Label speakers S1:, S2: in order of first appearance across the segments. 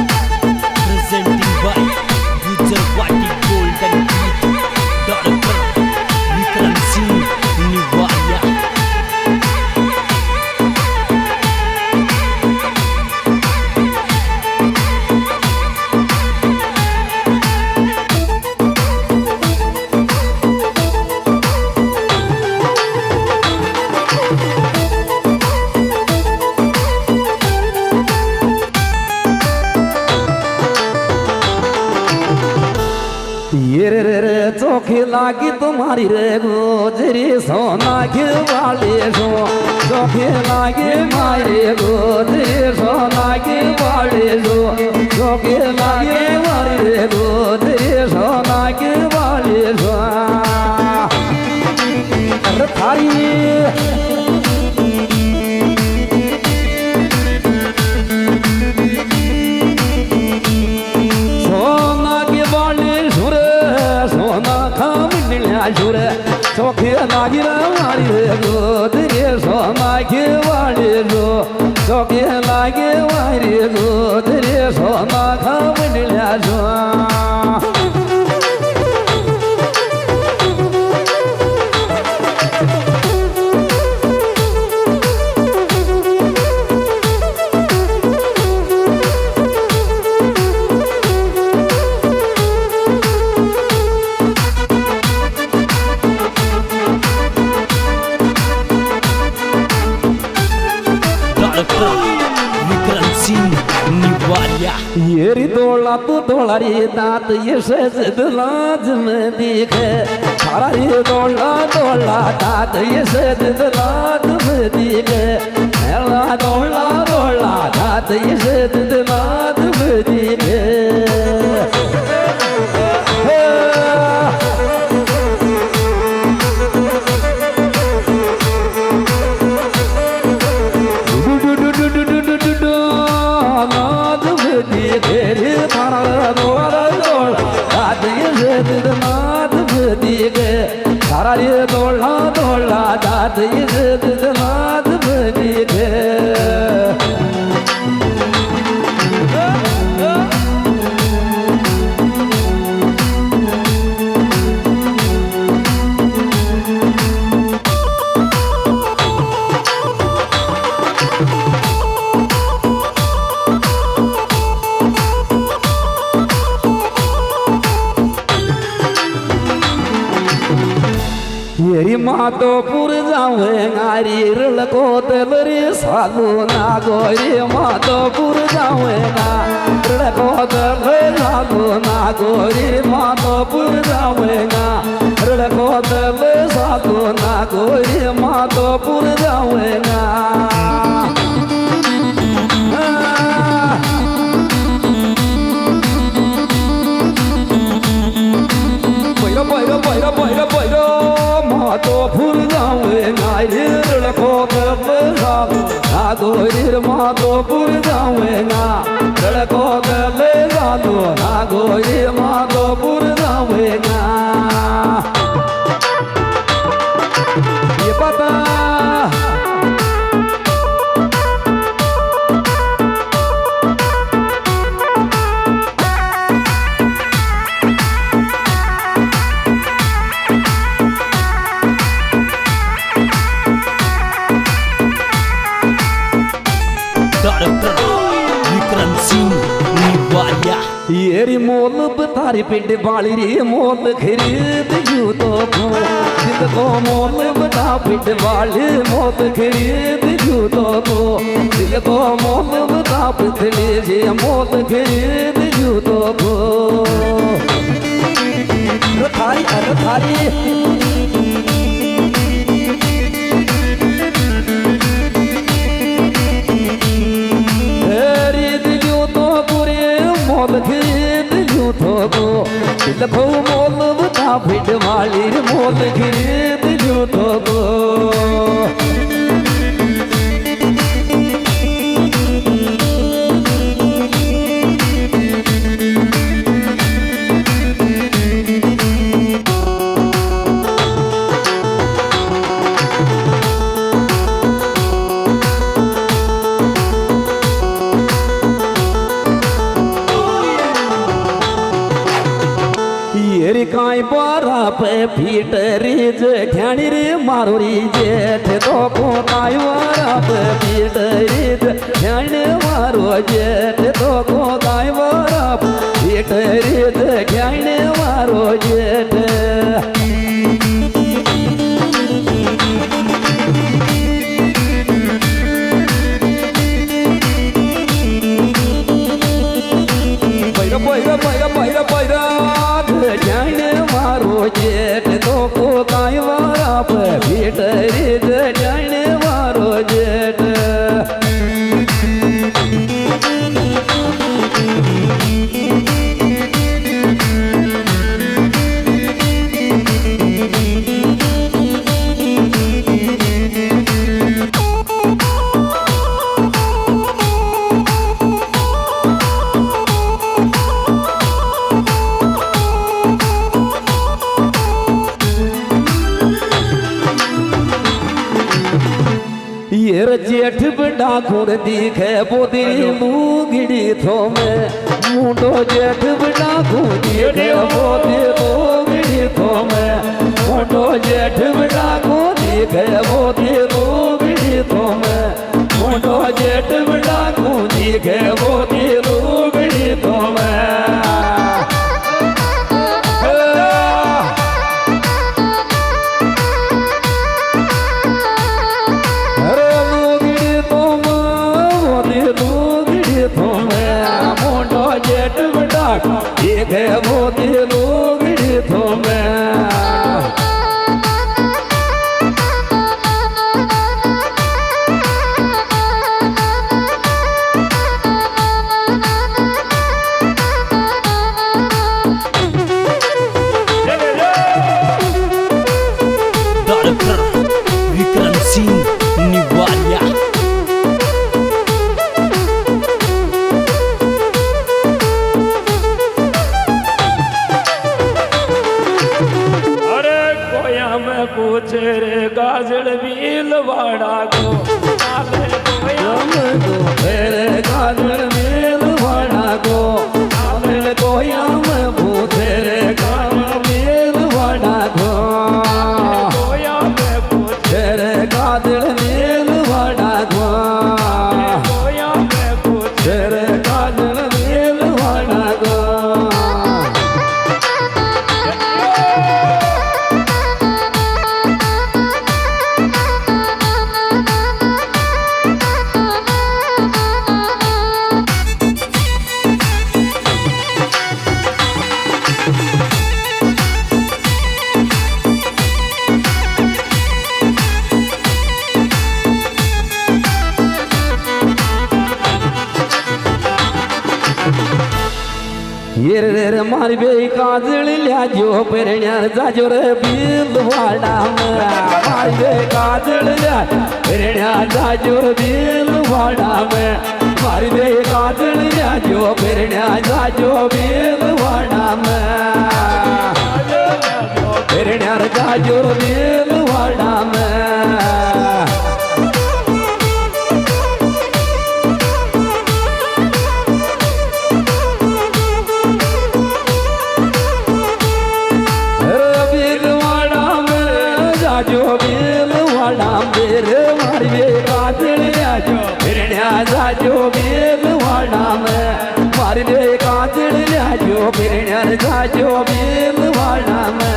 S1: Presenting by Gujarati Golden Beat, Dr. Vikram Singh Niwaya.
S2: ये रे चोखे लागी तुम्हारी रे गोजरी सोना के वाले सो चोखे लागे मारे गोजरी सोना के वाले सो चोखे लागे मारे रे गोजरी सोना के वाले सो अरे थारी चोखे लागी मारी रे गोदरे सोना के वाले रो चोखे लागे मारी गोदरे सोना खावल्या जो
S1: Vikram Singh Niwaya.
S2: येरी तोला तू तोला रे दांत ये सजद लाज में दिखे सारा रे तोला तोला दांत ये सजद लाज में दिखे मेला तोला तोला दांत ये सजद लाज में दिखे सारा ये तोला तोला दाद ये दाद बनी थे येरी माधोपुर जावे गारी रळको तलरी साधू नागोरी माधोपुर जावे गा रळको तलरी साधू नागोरी माधोपुर जावे गा रळको तलरी साधू नागोरी माधोपुर जावे गा माधोपुर जावे गारी रळको तलरी साधू नागोरी माधोपुर जावे गा रळको तलरी साधू नागोरी माधोपुर जावे गा ये पता
S1: Dr. Vikram Singh Niwaya.
S2: येरी मोल बतारी पिंड बाली रे मोल खरीद जू तो दिल को मोल बता पिंड बाली मोल खरीद जू तो दिल को मोल बता पिंड जे मोल खरीद जू तो थारी अरे थारी मोल खरीद जू तो दिल को मोल बता पिंड वाली मोल खरीद जू तो કાંઈ બરાપ પીટરી જેઠાણી રે મારો રી જેઠ તો કાંઈ બરાપ પીટરી જેઠાણી મારો જેઠ તો કાંઈ બરાપ પીટરી જેઠાણી મારો જેઠ જાણે મારો જેઠ તો કાંઈ વારાપ ભીટરી જાણે મારો જેઠ येर जेठ बड़ा घुर दिखे बोदी लूगड़ी थो में मुंडो जेठ बड़ा घुर दिखे बोदी लूगड़ी थो में मुंडो जेठ बड़ा घुर दिखे बोदी लूगड़ी थो में मुंडो जेठ बड़ा घुर दिखे बोदी लूगड़ी थो में एक है वो दिलोगड़ी थो मैं
S1: डॉक्टर विक्रम सिंह निवालिया
S3: पूछे रे गाजड़ बील वाड़ा को
S2: गाजर मेल वाड़ा को कोया में पूछे रे गाजर मेल वाड़ा को
S3: कोया में पूछे
S2: रे गाजर मेल वाड़ा को
S3: कोया में पूछे
S2: रे गाजर मेल वाड़ा को ये रे मारी बे काजल ल्याजो पेरण्यार जाजो रे बिल वाडा मारी बे काजल ल्या पेरण्यार जाजो रे बिल वाडा मारी बे काजल ल्याजो पेरण्यार जाजो बिल वाडा पेरण्यार जाजो रे बिल वाडा जो बिल वाड़ा मेरे मारे काजल ल्याजो फिरण्या जाजो बिल वाड़ा में मारे काजल ल्याजो फिरण्या जाजो बिल वाड़ा में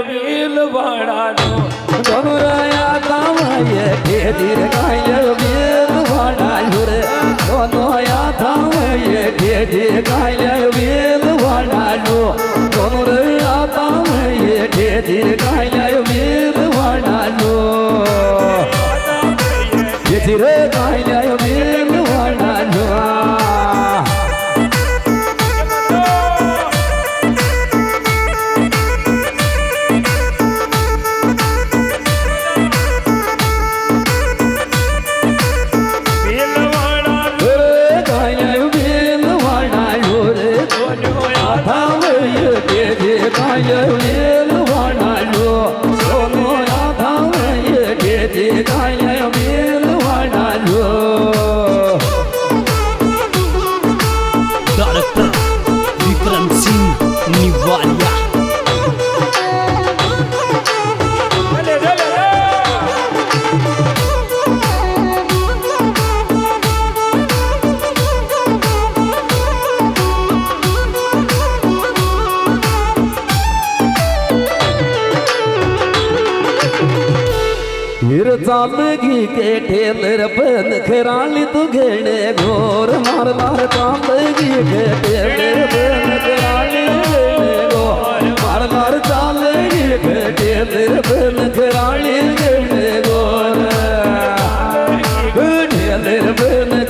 S3: बिल वाड़ा
S2: दोनों राया ताम ये ढेर गाय बिल वाड़ा रे दोनों या ताम ये ढेर गाय बिल वाड़ा दोनों राया ताम ये ढेर गाय बिल वाड़ा ये ढेर गाय बिल वाड़ा चालगी के टेलर बन खराली तू घेणे घोर मारणार चालगी के टेलर बन खराली घेणे घोर मारणार चालगी के टेलर बन खराली घेणे घोर टेलर बन